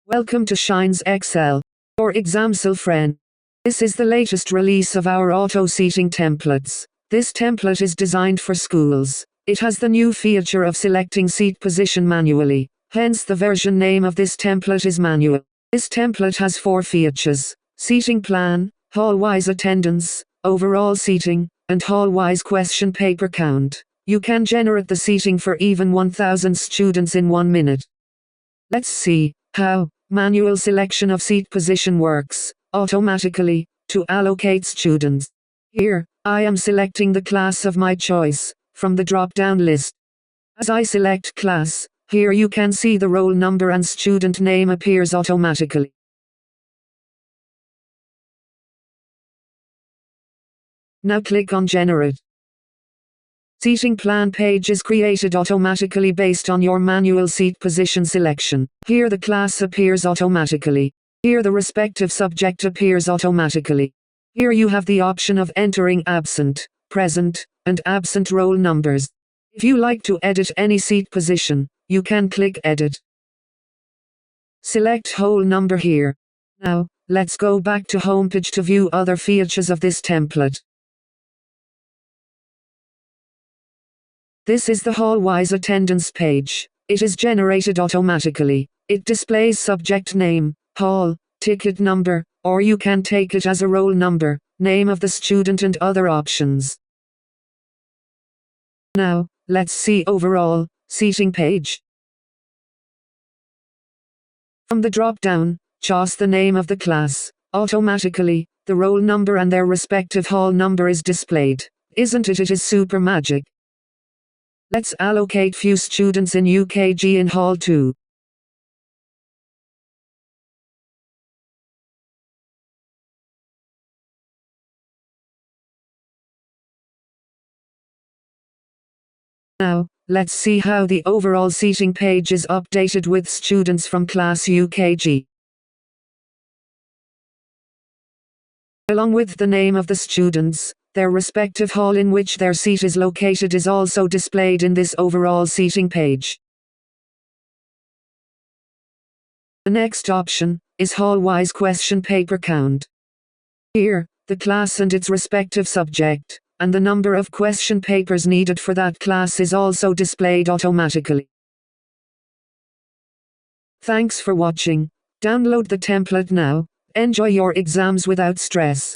Welcome to Shines Excel, your Examcil friend. This is the latest release of our auto-seating templates. This template is designed for schools. It has the new feature of selecting seat position manually, hence the version name of this template is manual. This template has 4 features: seating plan, hall-wise attendance, overall seating, and hall-wise question paper count. You can generate the seating for even 1,000 students in 1 minute. Let's see how manual selection of seat position works automatically to allocate students. Here, I am selecting the class of my choice from the drop-down list. As I select class, here you can see the roll number and student name appears automatically. Now click on Generate. Seating plan page is created automatically based on your manual seat position selection. Here the class appears automatically. Here the respective subject appears automatically. Here you have the option of entering absent, present, and absent roll numbers. If you like to edit any seat position, you can click Edit. Select whole number here. Now, let's go back to homepage to view other features of this template. This is the hall-wise attendance page. It is generated automatically. It displays subject name, hall, ticket number, or you can take it as a roll number, name of the student and other options. Now, let's see overall seating page. From the drop-down, choose the name of the class. Automatically, the roll number and their respective hall number is displayed. Isn't it? It is super magic. Let's allocate few students in UKG in Hall 2. Now, let's see how the overall seating page is updated with students from class UKG. Along with the name of the students, their respective hall in which their seat is located is also displayed in this overall seating page. The next option is hall-wise question paper count. Here, the class and its respective subject, and the number of question papers needed for that class is also displayed automatically. Thanks for watching. Download the template now. Enjoy your exams without stress.